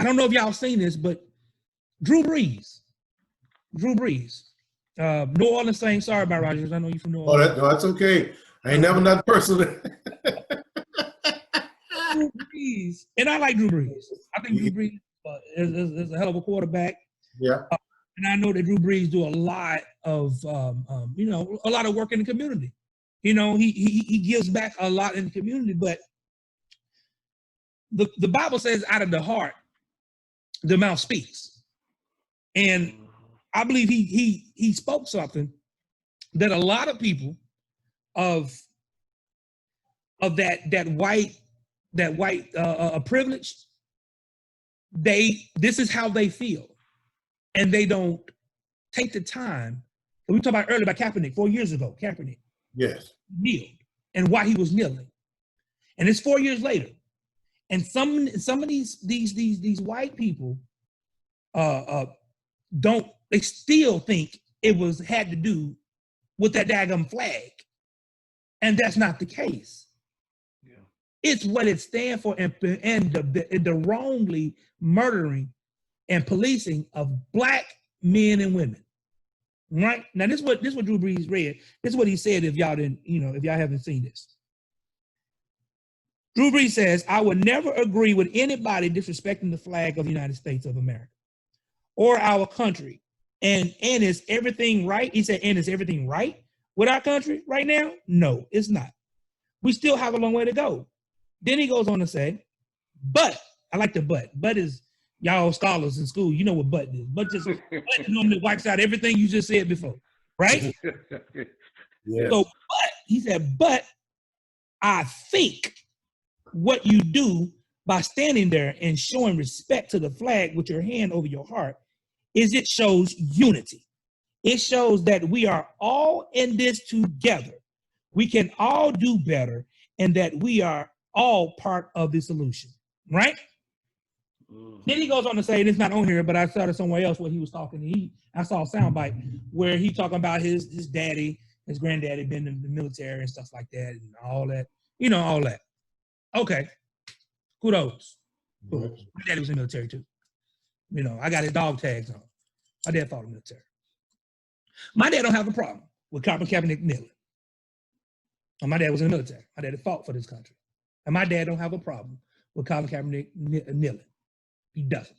I don't know if y'all seen this, but Drew Brees, New Orleans Saints. Sorry about Rogers. I know you from New Orleans. Oh, that's okay. I ain't never done personally. Drew Brees, and I like Drew Brees. I think Drew Brees is a hell of a quarterback. Yeah. And I know that Drew Brees do a lot of, a lot of work in the community. You know, he gives back a lot in the community, but the Bible says out of the heart, the mouth speaks. And I believe he spoke something that a lot of people of that white privilege, this is how they feel. And they don't take the time. We talked about earlier about Kaepernick 4 years ago. Kaepernick, yes, kneeled, and why he was kneeling. And it's 4 years later, and some of these white people they still think it had to do with that daggum flag, and that's not the case. Yeah. It's what it stands for, and the wrongly murdering and policing of Black men and women. Right? Now this is what Drew Brees read. This is what he said if y'all haven't seen this. Drew Brees says, I would never agree with anybody disrespecting the flag of the United States of America or our country. And is everything right? He said, and is everything right with our country right now? No, it's not. We still have a long way to go. Then he goes on to say, but, I like the but. But is, y'all scholars in school, you know what but is. But just normally wipes out everything you just said before, right? Yeah. So, but, he said, but I think what you do by standing there and showing respect to the flag with your hand over your heart is it shows unity. It shows that we are all in this together. We can all do better, and that we are all part of the solution, right? Then he goes on to say, and it's not on here, but I saw it somewhere else where he was talking. I saw a soundbite where he talking about his daddy, his granddaddy been in the military and stuff like that, and all that, all that. Okay, kudos. My daddy was in the military too. I got his dog tags on. My dad fought in the military. My dad don't have a problem with Colin Kaepernick kneeling. And my dad was in the military. My dad fought for this country. And my dad don't have a problem with Colin Kaepernick kneeling. He doesn't.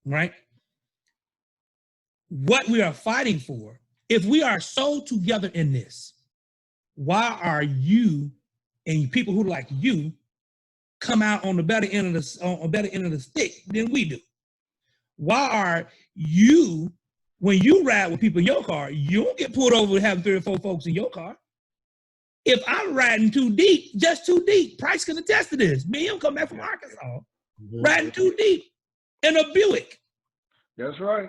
Right? What we are fighting for, if we are so together in this, why are you and people who like you come out on the better end of the stick than we do? Why are you, when you ride with people in your car, you don't get pulled over with having 3 or 4 folks in your car? If I'm riding too deep, just too deep, Price can attest to this. Me and him come back from Arkansas, riding too deep in a Buick. That's right.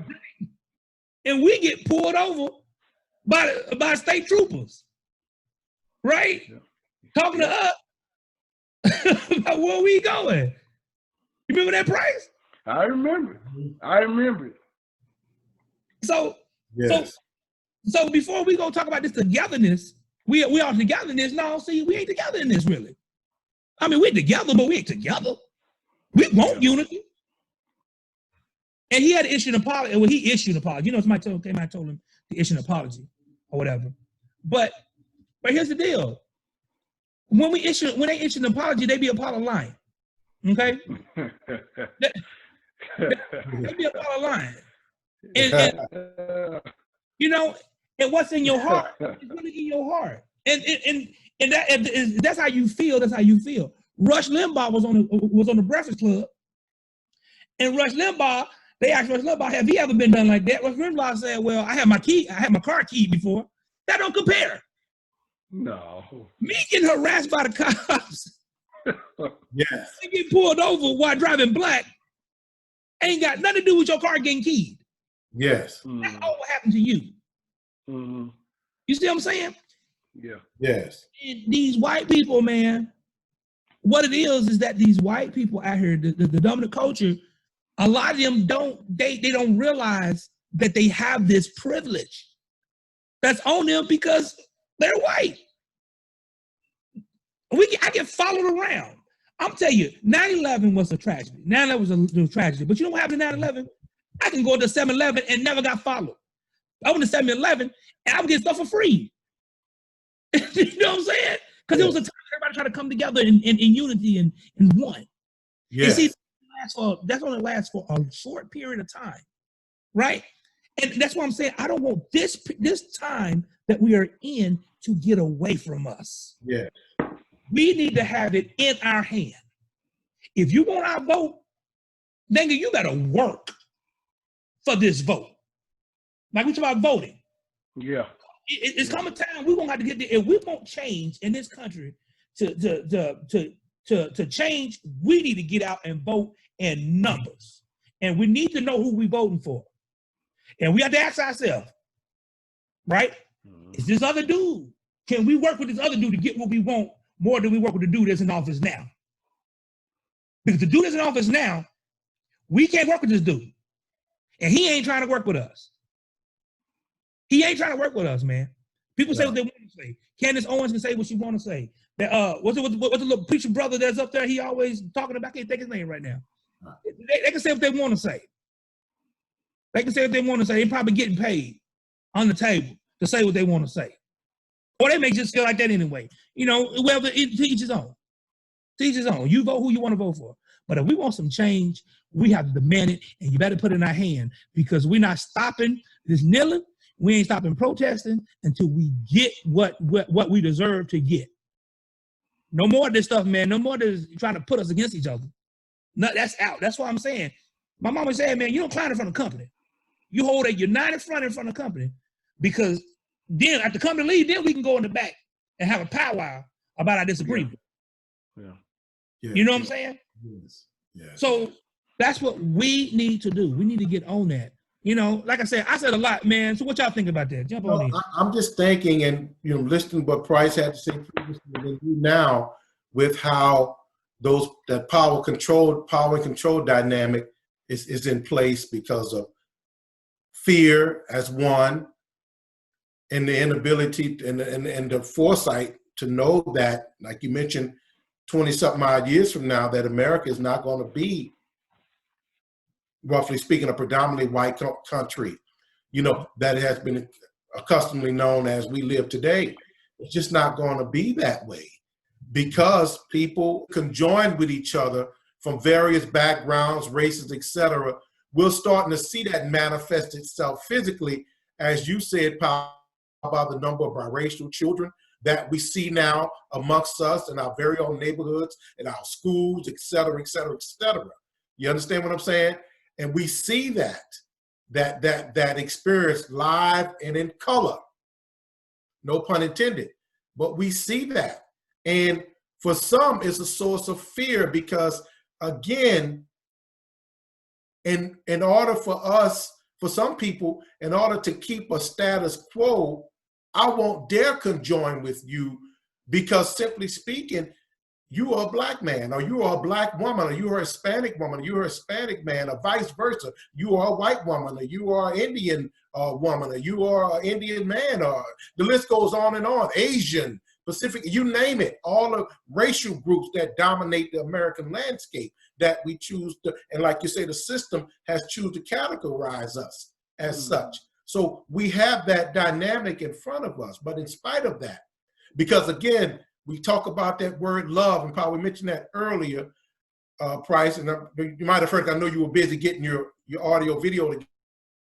And we get pulled over by state troopers, right? Yeah. Talking to us about where we going. You remember that, Price? I remember it. So, yes. so before we go talk about this togetherness, we are together in this. No, see, we ain't together in this really. I mean, we're together, but we ain't together. We want unity. And he had to issue an apology. Well, he issued an apology. Somebody came out and told him to issue an apology or whatever. But here's the deal. When they issue an apology, they be a part of lying. Okay? they be a part of lying. And and what's in your heart is really in your heart. And that's how you feel. That's how you feel. Rush Limbaugh was on the Breakfast Club, and Rush Limbaugh, they asked Rush Limbaugh, have he ever been done like that? Rush Limbaugh said, well, I had my car keyed before. That don't compare. No. Me getting harassed by the cops. Yes. Me getting pulled over while driving black ain't got nothing to do with your car getting keyed. Yes. That's all what happened to you. Mm-hmm. You see what I'm saying? Yeah. Yes. And these white people, man, what it is that these white people out here, the dominant culture, a lot of them don't realize that they have this privilege that's on them because they're white. I get followed around. I'm telling you, 9/11 was a tragedy. 9/11 was a tragedy. But you know what happened in 9/11? I can go to 7-Eleven and never got followed. I went to 7-Eleven and I would get stuff for free. You know what I'm saying? Because it was a time everybody tried to come together in unity and one. Yeah. And see, that's only lasts for a short period of time, right? And that's why I'm saying I don't want this time that we are in to get away from us. Yeah. We need to have it in our hand. If you want our vote, nigga, you better work for this vote. Like we talk about voting. Yeah. It's coming time we're gonna have to get there. If we want change in this country to change, we need to get out and vote in numbers. And we need to know who we're voting for. And we have to ask ourselves, right? Is this other dude? Can we work with this other dude to get what we want more than we work with the dude that's in office now? Because the dude that's in office now, we can't work with this dude. And he ain't trying to work with us. He ain't trying to work with us, man. People say what they want to say. Candace Owens can say what she want to say. What's the little preacher brother that's up there? He always talking about, I can't think his name right now. They can say what they want to say. They can say what they want to say. They're probably getting paid on the table to say what they want to say. Or they may just feel like that anyway. You know, whoever, to each his own. To each his own. You vote who you want to vote for. But if we want some change, we have to demand it, and you better put it in our hand, because we're not stopping this kneeling. We ain't stopping protesting until we get what we deserve to get. No more of this stuff, man. No more of this trying to put us against each other. No, that's out. That's what I'm saying. My mama said, man, you don't climb in front of the company. You hold a united front in front of the company, because then at the company leave, then we can go in the back and have a powwow about our disagreement. Yeah. You know what I'm saying? Yes. Yeah. So that's what we need to do. We need to get on that. You know, like I said a lot, man. So what y'all think about that? Jump on in. I'm just thinking, and listening to what Price had to say previously, and now with how that power and control dynamic is in place because of fear as one, and the inability and the foresight to know that, like you mentioned, 20-something odd years from now, that America is not going to be, roughly speaking, a predominantly white country, that has been accustomedly known as we live today. It's just not going to be that way, because people conjoined with each other from various backgrounds, races, etc. We're starting to see that manifest itself physically, as you said, Paul, about the number of biracial children that we see now amongst us in our very own neighborhoods, in our schools, etc., etc., etc. You understand what I'm saying? And we see that experience live and in color. No pun intended. But we see that. And for some, it's a source of fear, because, again, in order for some people, in order to keep a status quo, I won't dare conjoin with you, because, simply speaking, you are a black man, or you are a black woman, or you are a Hispanic woman, or you are a Hispanic man, or vice versa. You are a white woman, or you are an Indian woman, or you are an Indian man, or the list goes on and on. Asian, Pacific, you name it. All the racial groups that dominate the American landscape that we choose to, and like you say, the system has chosen to categorize us as such. So we have that dynamic in front of us. But in spite of that, because, again, we talk about that word love, and Paul, we mentioned that earlier, Price, and you might have heard, I know you were busy getting your audio video together,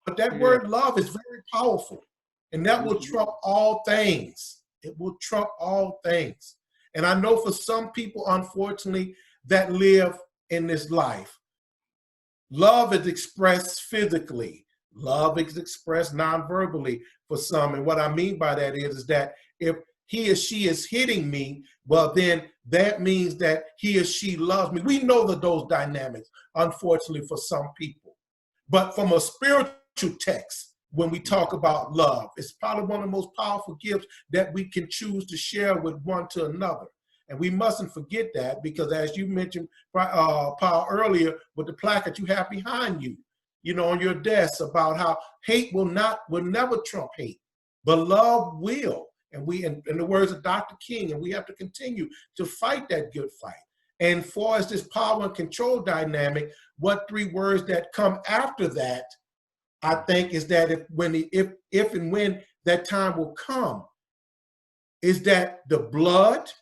but that word love is very powerful, and that will trump all things. It will trump all things. And I know for some people, unfortunately, that live in this life, love is expressed physically. Love is expressed non-verbally for some. And what I mean by that is that if he or she is hitting me, well, then that means that he or she loves me. We know that those dynamics, unfortunately, for some people. But from a spiritual text, when we talk about love, it's probably one of the most powerful gifts that we can choose to share with one to another. And we mustn't forget that, because as you mentioned, Paul, earlier, with the placard you have behind you, on your desk, about how hate will never trump hate, but love will. And we, in the words of Dr. King, and we have to continue to fight that good fight. And far as this power and control dynamic, what 3 words that come after that, I think, is that if and when that time will come, is that the blood,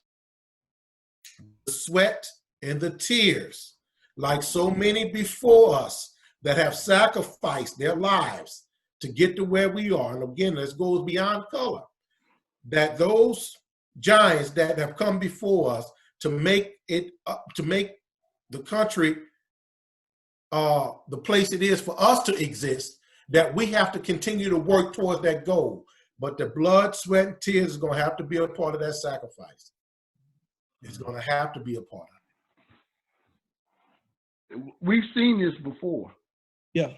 the sweat, and the tears, like so many before us that have sacrificed their lives to get to where we are. And again, this goes beyond color, that those giants that have come before us to make the country the place it is for us to exist, that we have to continue to work towards that goal. But the blood, sweat, and tears is going to have to be a part of that sacrifice. It's going to have to be a part of it. We've seen this before. Yeah.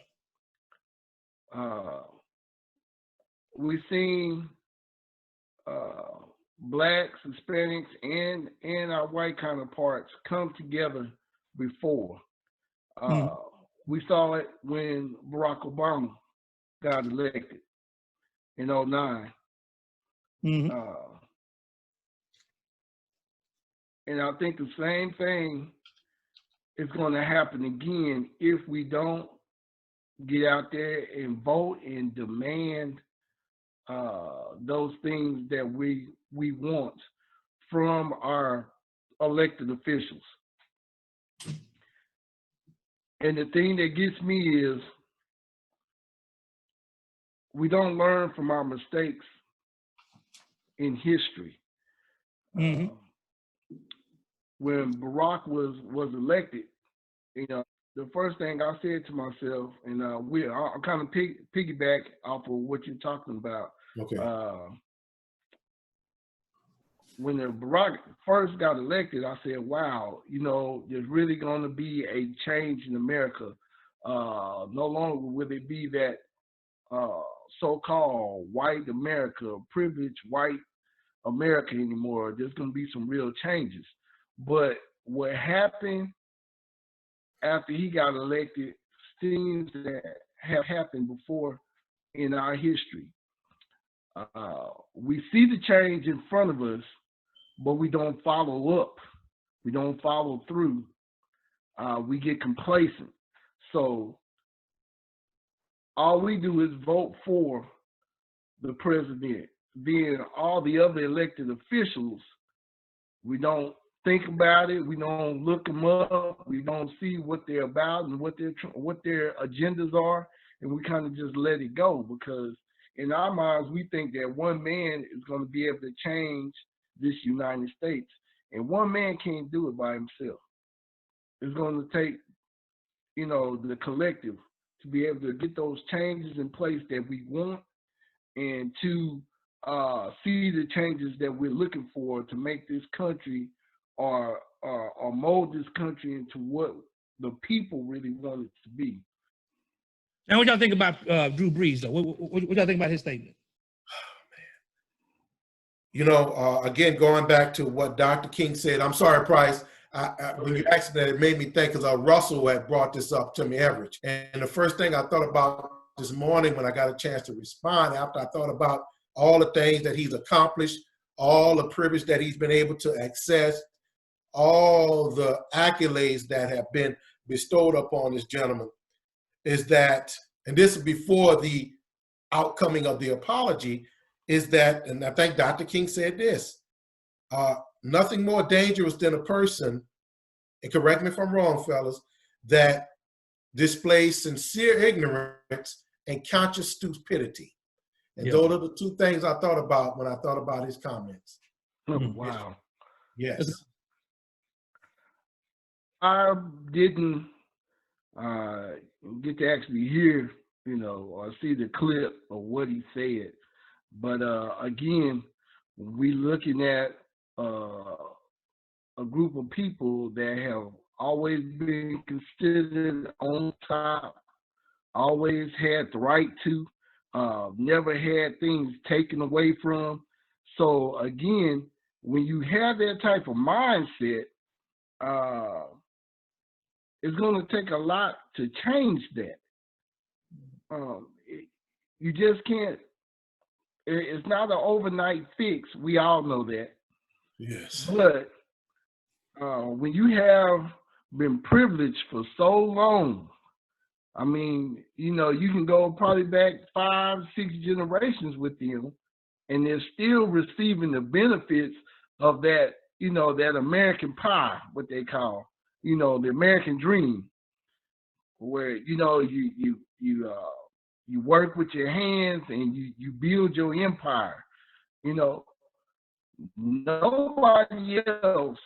We've seen blacks, Hispanics, and our white counterparts come together before. We saw it when Barack Obama got elected in 2009. And I think the same thing is going to happen again if we don't get out there and vote and demand those things that we want from our elected officials. And the thing that gets me is we don't learn from our mistakes in history. When Barack was elected, the first thing I said to myself, and I'll kind of piggyback off of what you're talking about. Okay. When Barack first got elected, I said, wow, there's really going to be a change in America. No longer will it be that so-called white America, privileged white America anymore. There's going to be some real changes. But what happened after he got elected things that have happened before in our history. We see the change in front of us, but we don't follow up. We don't follow through. We get complacent. So all we do is vote for the president. Then all the other elected officials, we don't think about it. We don't look them up. We don't see what they're about and what their agendas are, and we kind of just let it go, because in our minds we think that one man is going to be able to change this United States, and one man can't do it by himself. It's going to take, the collective to be able to get those changes in place that we want, and to see the changes that we're looking for to make this country or mold this country into what the people really want it to be. And what y'all think about Drew Brees, though? What y'all think about his statement? Again, going back to what Dr. King said, I'm sorry, Price. When you asked that, it made me think, because Russell had brought this up to me, Everett. And the first thing I thought about this morning when I got a chance to respond, after I thought about all the things that he's accomplished, all the privilege that he's been able to access, all the accolades that have been bestowed upon this gentleman, is that, and this is before the outcoming of the apology, is that, and I think Dr. King said this, nothing more dangerous than a person, and correct me if I'm wrong, fellas, that displays sincere ignorance and conscious stupidity. And those are the two things I thought about when I thought about his comments. Oh, wow. Yes. I didn't get to actually hear, or see the clip of what he said. But again, we looking at a group of people that have always been considered on top, always had the right to, never had things taken away from. So again, when you have that type of mindset, it's going to take a lot to change that. You just can't. It's not an overnight fix. We all know that. Yes. But when you have been privileged for so long, I mean, you know, you can go probably back 5, 6 generations with them, and they're still receiving the benefits of that, you know, that American pie, what they call, you know, the American dream, where, you know, you work with your hands and you build your empire. You know, nobody else,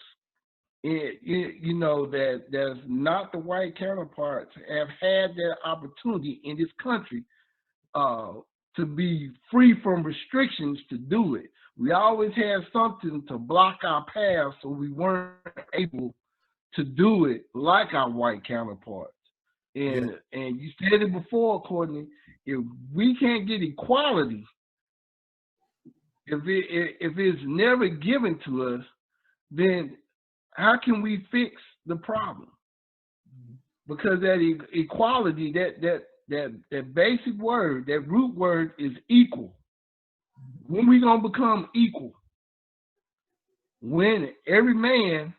you know, that's not the white counterparts have had that opportunity in this country to be free from restrictions to do it. We always had something to block our path, so we weren't able to do it like our white counterparts. And you said it before, Courtney, if we can't get equality, if it's never given to us, then how can we fix the problem? Because that equality, that basic word, that root word is equal. When we gonna become equal? When every man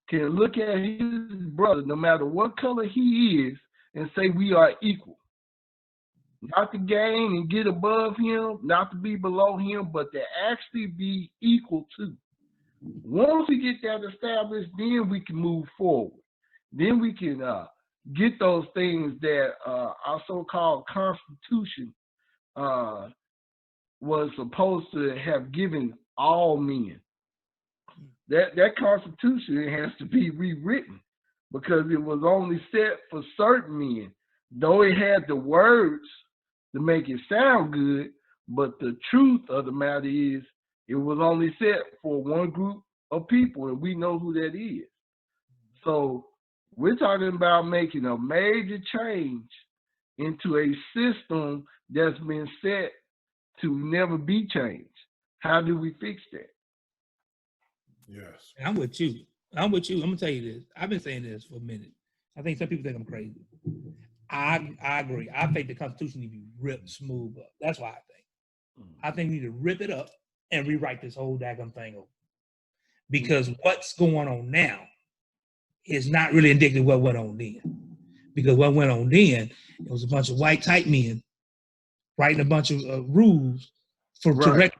can look at his brother, no matter what color he is, and say we are equal. Not to gain and get above him, not to be below him, but to actually be equal to. Once we get that established, then we can move forward. Then we can get those things that our so-called Constitution was supposed to have given all men. That Constitution has to be rewritten because it was only set for certain men. Though it had the words to make it sound good, but the truth of the matter is it was only set for one group of people, and we know who that is. So we're talking about making a major change into a system that's been set to never be changed. How do we fix that? Yes. I'm with you. I'm gonna tell you this. I've been saying this for a minute. I think some people think I'm crazy. I agree. I think the Constitution needs to be ripped smooth up. That's what I think. I think we need to rip it up and rewrite this whole daggone thing over. Because what's going on now is not really indicative of what went on then. Because what went on then, it was a bunch of white type men writing a bunch of rules for correct.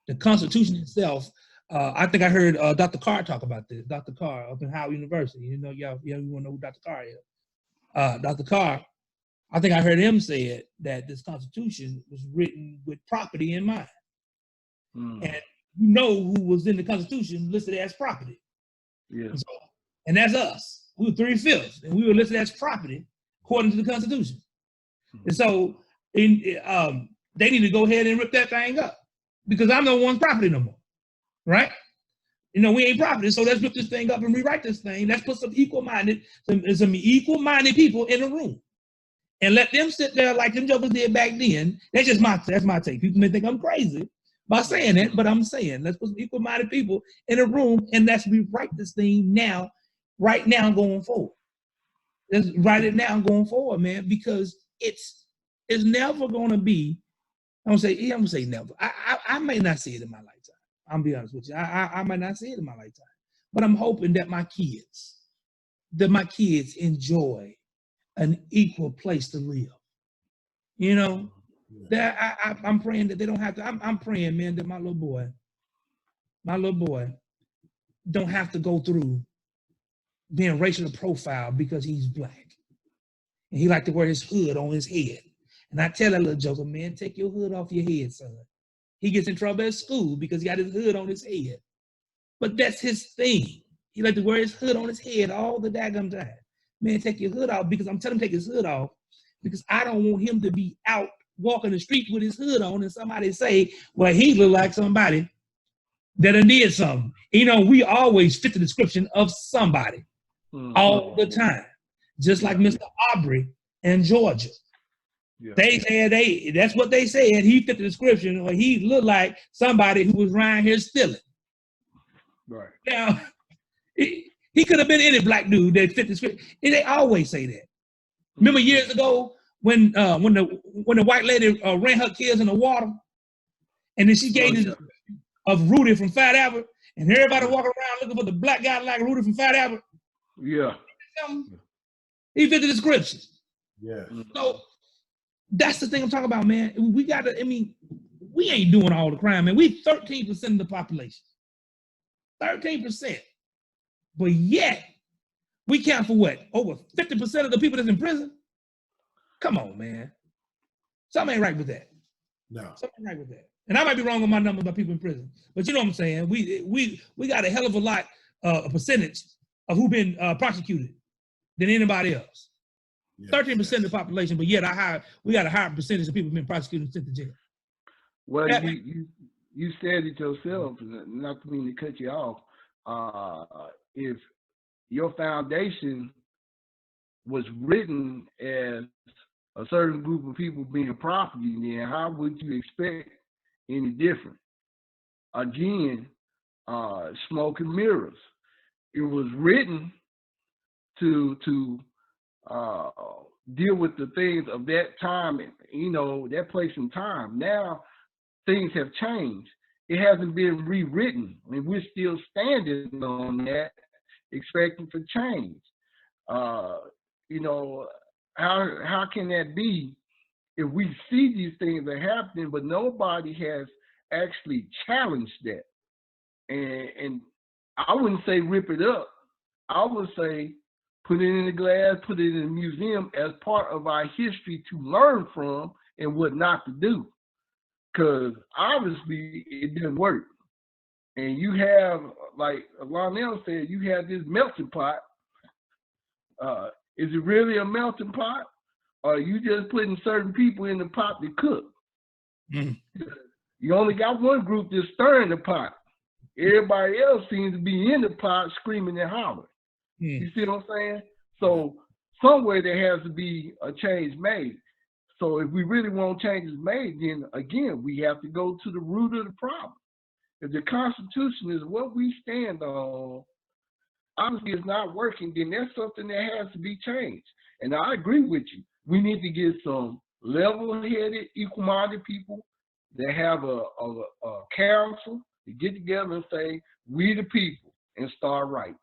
The Constitution itself. I think I heard Dr. Carr talk about this. Dr. Carr up in Howard University. You know, y'all want to know who Dr. Carr is. Dr. Carr, I think I heard him say it, that this Constitution was written with property in mind. And you know who was in the Constitution listed as property. Yeah. And that's us. We were 3/5, and we were listed as property according to the Constitution. And so they need to go ahead and rip that thing up because I'm no one's property no more. Right? You know, we ain't property, so let's rip this thing up and rewrite this thing. Let's put some equal-minded people in a room. And let them sit there like them jokers did back then. That's my take. People may think I'm crazy by saying that, but I'm saying let's put some equal-minded people in a room and let's rewrite this thing now, right now going forward. Let's write it now going forward, man, because it's never gonna be, I'm gonna say never. I may not see it in my lifetime. I'm be honest with you. I might not see it in my lifetime, but I'm hoping that my kids enjoy an equal place to live. You know, that I'm praying that they don't have to. I'm praying, man, that my little boy don't have to go through being racially profiled because he's black and he like to wear his hood on his head. And I tell that little joker, man, take your hood off your head, son. He gets in trouble at school because he got his hood on his head. But that's his thing. He like to wear his hood on his head all the daggum time. Man, take your hood off because I'm telling him to take his hood off because I don't want him to be out walking the street with his hood on and somebody say, well, he look like somebody that did something. You know, we always fit the description of somebody all the time. Just like Mr. Aubrey in Georgia. Yeah. They said that's what they said. He fit the description, or he looked like somebody who was around here stealing. Right. Now, he could have been any black dude that fit the description. And they always say that. Remember years ago when the white lady ran her kids in the water, and then she gave this of Rudy from Fat Albert, and everybody walking around looking for the black guy like Rudy from Fat Albert. Yeah. He fit the description. Yeah. So that's the thing I'm talking about, man. We got to, I mean, we ain't doing all the crime, man. We 13% of the population. 13%. But yet, we count for what? Over 50% of the people that's in prison? Come on, man. Something ain't right with that. No. Something ain't right with that. And I might be wrong on my numbers about people in prison. But you know what I'm saying? We got a hell of a lot, a percentage of who been prosecuted than anybody else. 13% of the population, but yet we got a higher percentage of people being prosecuted and sent to jail. Well, you said it yourself, not to mean to cut you off. If your foundation was written as a certain group of people being property, then how would you expect any different? Again, smoke and mirrors. It was written to deal with the things of that time, you know, that place and time. Now things have changed. It hasn't been rewritten, and we're still standing on that, expecting for change. You know, how can that be if we see these things are happening, but nobody has actually challenged that? And I wouldn't say rip it up. I would say put it in the glass, put it in a museum as part of our history to learn from and what not to do. Because obviously it didn't work. And you have, like Lionell said, you have this melting pot. Is it really a melting pot? Or are you just putting certain people in the pot to cook? You only got one group that's stirring the pot. Everybody else seems to be in the pot screaming and hollering. You see what I'm saying? So somewhere there has to be a change made. So if we really want changes made, then again, we have to go to the root of the problem. If the Constitution is what we stand on, obviously it's not working, then that's something that has to be changed. And I agree with you. We need to get some level-headed, equal-minded people that have a council to get together and say, we the people, and start writing.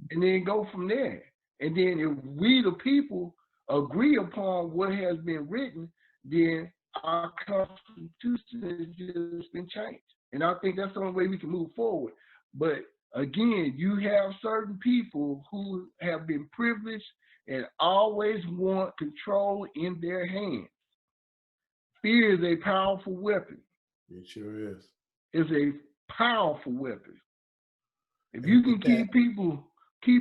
And then go from there. And then if we the people agree upon what has been written, then our Constitution has just been changed. And I think that's the only way we can move forward. But again, you have certain people who have been privileged and always want control in their hands. Fear is a powerful weapon. It sure is. It's a powerful weapon. If you can keep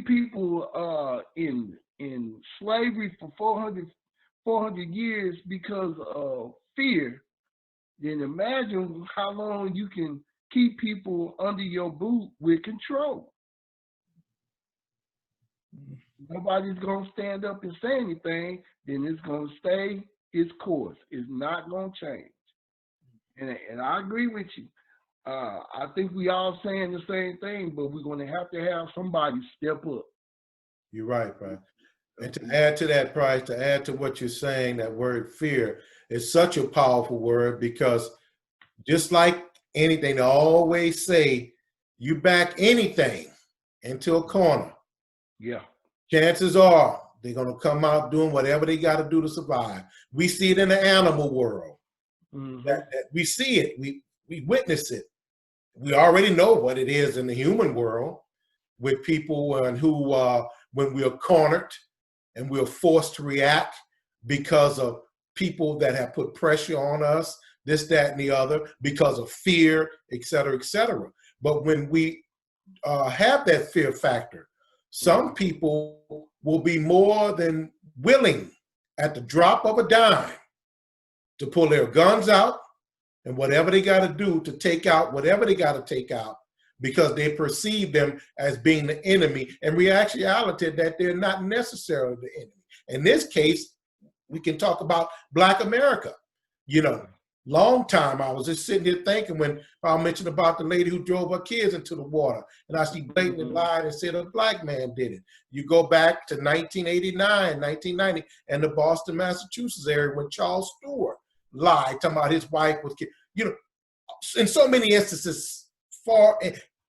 people in slavery for 400 years because of fear, then imagine how long you can keep people under your boot with control. Nobody's going to stand up and say anything, then it's going to stay its course. It's not going to change. And I agree with you. I think we all saying the same thing, but we're going to have somebody step up. You're right, Brian. And to add to that, Price, to add to what you're saying, that word fear is such a powerful word, because just like anything, they always say, you back anything into a corner. Yeah. Chances are they're going to come out doing whatever they got to do to survive. We see it in the animal world. That we see it. We witness it. We already know what it is in the human world with people and who, when we're cornered and we're forced to react because of people that have put pressure on us, this, that, and the other, because of fear, et cetera, et cetera. But when we have that fear factor, some people will be more than willing at the drop of a dime to pull their guns out and whatever they got to do to take out whatever they got to take out, because they perceive them as being the enemy, and reality that they're not necessarily the enemy. In this case, we can talk about Black America. You know, long time I was just sitting here thinking when I mentioned about the lady who drove her kids into the water, and I see blatantly lied and said a Black man did it. You go back to 1989, 1990, and the Boston, Massachusetts area when Charles Stewart lied, talking about his wife was killed. You know, in so many instances,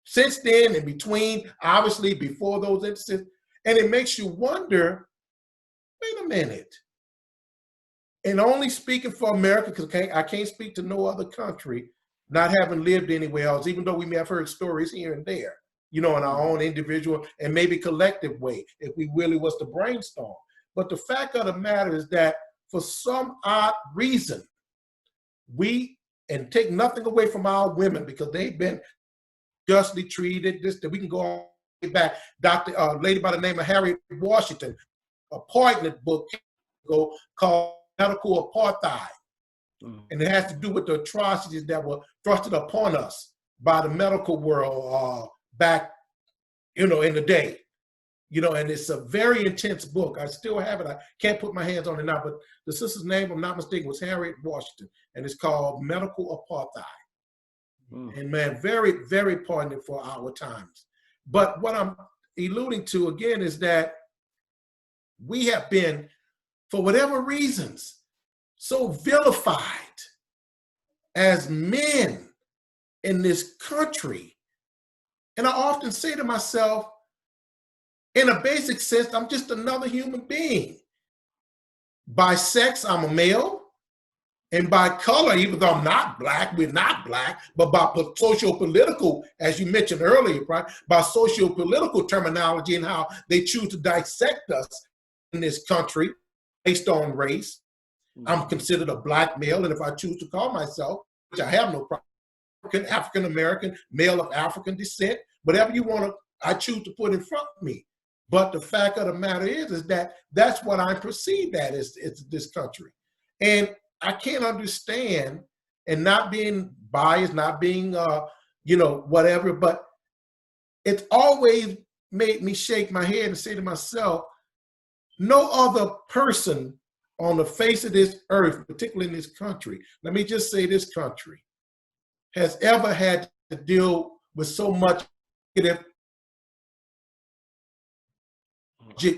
since then, in between, obviously before those incidents, and it makes you wonder, wait a minute. And only speaking for America, because I can't speak to no other country, not having lived anywhere else, even though we may have heard stories here and there, in our own individual and maybe collective way, if we really was to brainstorm. But the fact of the matter is that for some odd reason, and take nothing away from our women, because they've been justly treated, that we can go all the way back. A lady by the name of Harriet Washington, a poignant book called Medical Apartheid. And it has to do with the atrocities that were thrusted upon us by the medical world back, in the day. And it's a very intense book. I still have it. I can't put my hands on it now, but the sister's name, if I'm not mistaken, was Harriet Washington, and it's called Medical Apartheid. And man, very, very poignant for our times. But what I'm alluding to again is that we have been, for whatever reasons, so vilified as men in this country. And I often say to myself, in a basic sense, I'm just another human being. By sex, I'm a male. And by color, even though I'm not black, we're not black, but by socio-political, as you mentioned earlier, right? By socio-political terminology and how they choose to dissect us in this country based on race, I'm considered a black male. And if I choose to call myself, which I have no problem, African-American, male of African descent, whatever you want to, I choose to put in front of me. But the fact of the matter is that that's what I perceive that is this country. And I can't understand, and not being biased, not being, whatever, but it's always made me shake my head and say to myself, no other person on the face of this earth, particularly in this country, let me just say this country, has ever had to deal with so much negative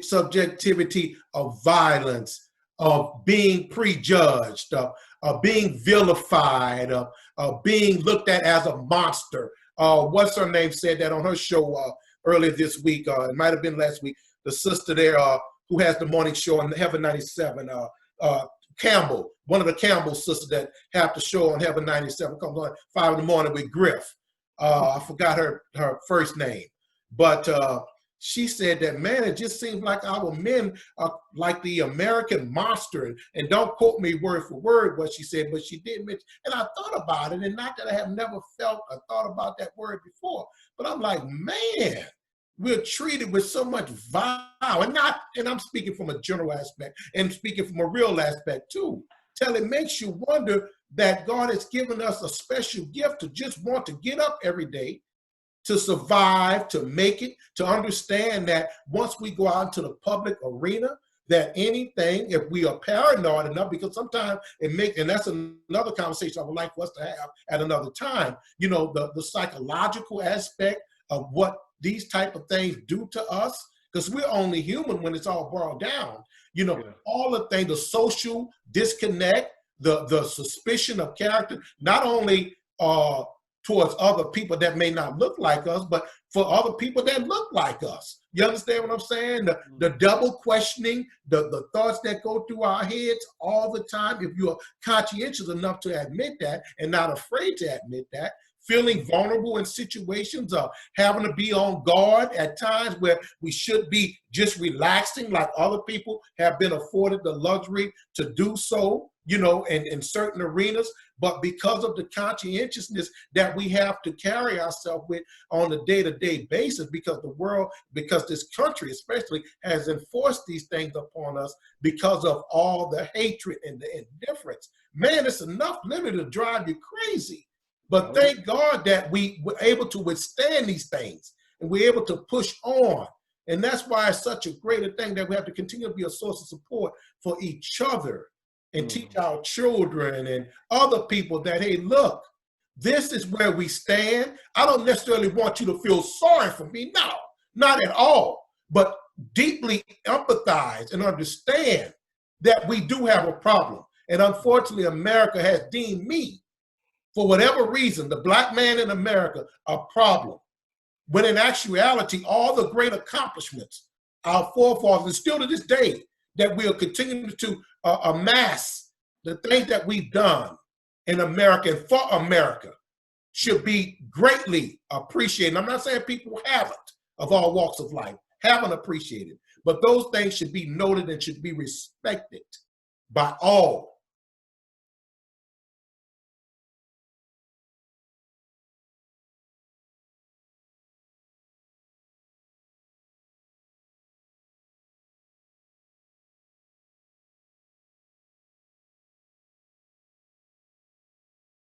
subjectivity of violence, of being prejudged, of being vilified, of being looked at as a monster. What's her name said that on her show earlier this week, it might have been last week, the sister there who has the morning show on Heaven 97, Campbell, one of the Campbell sisters that have the show on Heaven 97, comes on 5 in the morning with Griff. I forgot her first name, but she said that, man, it just seems like our men are like the American monster. And don't quote me word for word what she said, but she did mention, and I thought about it, and not that I have never felt or thought about that word before, but I'm like, man, we're treated with so much violence, and I'm speaking from a general aspect and speaking from a real aspect too, till it makes you wonder that God has given us a special gift to just want to get up every day, to survive, to make it, to understand that once we go out into the public arena, that anything, if we are paranoid enough, because sometimes and that's another conversation I would like for us to have at another time, the psychological aspect of what these type of things do to us, because we're only human when it's all boiled down. All the things, the social disconnect, the suspicion of character, not only towards other people that may not look like us, but for other people that look like us. You understand what I'm saying? The double questioning, the thoughts that go through our heads all the time, if you're conscientious enough to admit that and not afraid to admit that, feeling vulnerable in situations of having to be on guard at times where we should be just relaxing, like other people have been afforded the luxury to do so, in certain arenas. But because of the conscientiousness that we have to carry ourselves with on a day-to-day basis, because this country especially has enforced these things upon us because of all the hatred and the indifference, man, it's enough literally to drive you crazy. But thank God that we were able to withstand these things and we're able to push on. And that's why it's such a great thing that we have to continue to be a source of support for each other and teach our children and other people that, hey, look, this is where we stand. I don't necessarily want you to feel sorry for me. No, not at all. But deeply empathize and understand that we do have a problem. And unfortunately, America has deemed me, for whatever reason, the black man in America, a problem. when in actuality, all the great accomplishments our forefathers, and still to this day, that we'll continue to amass the things that we've done in America and for America should be greatly appreciated. I'm not saying people haven't, of all walks of life, haven't appreciated, but those things should be noted and should be respected by all.